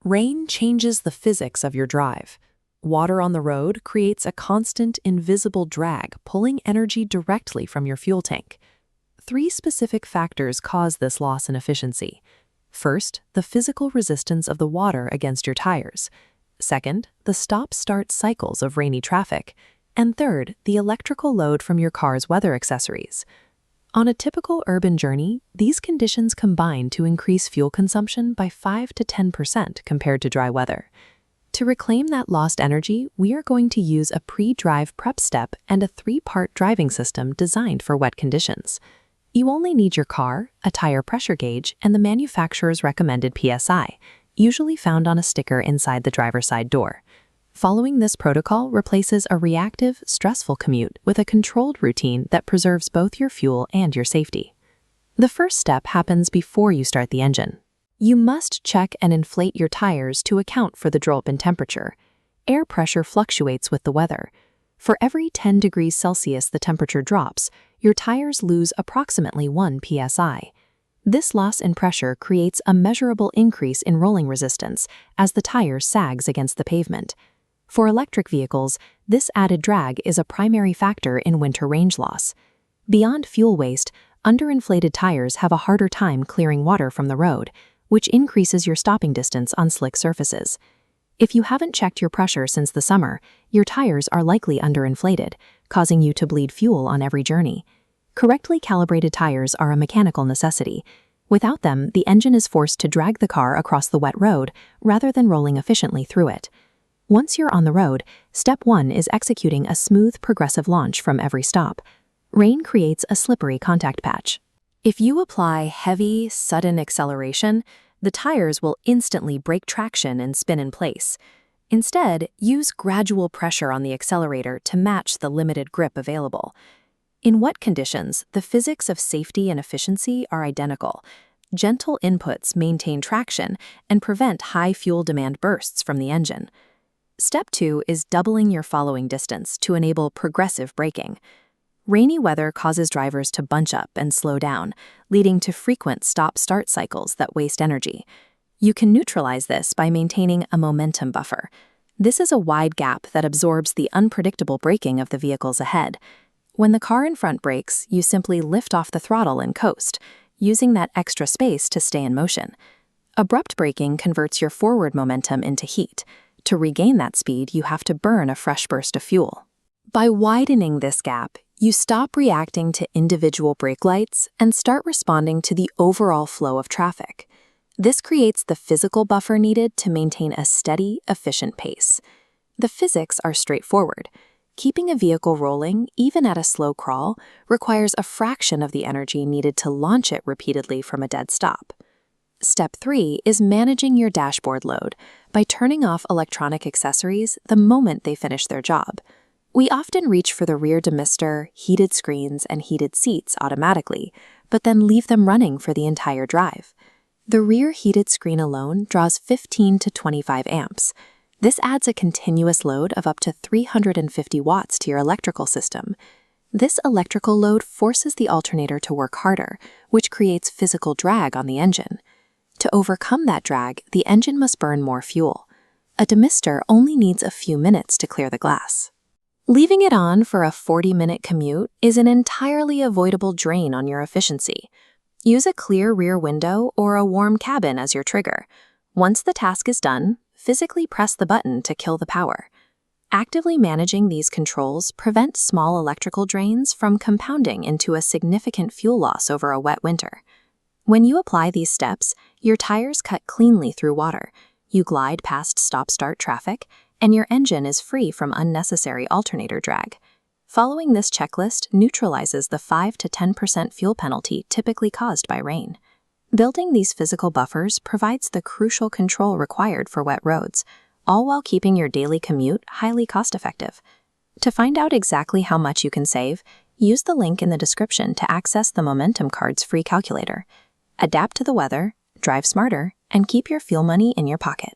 Rain changes the physics of your drive. Water on the road creates a constant, invisible drag, pulling energy directly from your fuel tank. Three specific factors cause this loss in efficiency. First, the physical resistance of the water against your tires. Second, the stop-start cycles of rainy traffic. And third, the electrical load from your car's weather accessories. On a typical urban journey, these conditions combine to increase fuel consumption by 5 to 10% compared to dry weather. To reclaim that lost energy, we are going to use a pre-drive prep step and a 3-part driving system designed for wet conditions. You only need your car, a tire pressure gauge, and the manufacturer's recommended PSI, usually found on a sticker inside the driver's side door. Following this protocol replaces a reactive, stressful commute with a controlled routine that preserves both your fuel and your safety. The first step happens before you start the engine. You must check and inflate your tires to account for the drop in temperature. Air pressure fluctuates with the weather. For every 10 degrees Celsius the temperature drops, your tires lose approximately 1 psi. This loss in pressure creates a measurable increase in rolling resistance as the tire sags against the pavement. For electric vehicles, this added drag is a primary factor in winter range loss. Beyond fuel waste, underinflated tires have a harder time clearing water from the road, which increases your stopping distance on slick surfaces. If you haven't checked your pressure since the summer, your tires are likely underinflated, causing you to bleed fuel on every journey. Correctly calibrated tires are a mechanical necessity. Without them, the engine is forced to drag the car across the wet road rather than rolling efficiently through it. Once you're on the road, step 1 is executing a smooth, progressive launch from every stop. Rain creates a slippery contact patch. If you apply heavy, sudden acceleration, the tires will instantly break traction and spin in place. Instead, use gradual pressure on the accelerator to match the limited grip available. In wet conditions, the physics of safety and efficiency are identical. Gentle inputs maintain traction and prevent high fuel demand bursts from the engine. Step 2 is doubling your following distance to enable progressive braking. Rainy weather causes drivers to bunch up and slow down, leading to frequent stop-start cycles that waste energy. You can neutralize this by maintaining a momentum buffer. This is a wide gap that absorbs the unpredictable braking of the vehicles ahead. When the car in front brakes, you simply lift off the throttle and coast, using that extra space to stay in motion. Abrupt braking converts your forward momentum into heat. To regain that speed, you have to burn a fresh burst of fuel. By widening this gap, you stop reacting to individual brake lights and start responding to the overall flow of traffic. This creates the physical buffer needed to maintain a steady, efficient pace. The physics are straightforward. Keeping a vehicle rolling, even at a slow crawl, requires a fraction of the energy needed to launch it repeatedly from a dead stop. Step 3 is managing your dashboard load by turning off electronic accessories the moment they finish their job. We often reach for the rear demister, heated screens, and heated seats automatically, but then leave them running for the entire drive. The rear heated screen alone draws 15 to 25 amps. This adds a continuous load of up to 350 watts to your electrical system. This electrical load forces the alternator to work harder, which creates physical drag on the engine. To overcome that drag, the engine must burn more fuel. A demister only needs a few minutes to clear the glass. Leaving it on for a 40-minute commute is an entirely avoidable drain on your efficiency. Use a clear rear window or a warm cabin as your trigger. Once the task is done, physically press the button to kill the power. Actively managing these controls prevents small electrical drains from compounding into a significant fuel loss over a wet winter. When you apply these steps, your tires cut cleanly through water, you glide past stop-start traffic, and your engine is free from unnecessary alternator drag. Following this checklist neutralizes the 5 to 10% fuel penalty typically caused by rain. Building these physical buffers provides the crucial control required for wet roads, all while keeping your daily commute highly cost-effective. To find out exactly how much you can save, use the link in the description to access the Momentum Card's free calculator. Adapt to the weather, drive smarter, and keep your fuel money in your pocket.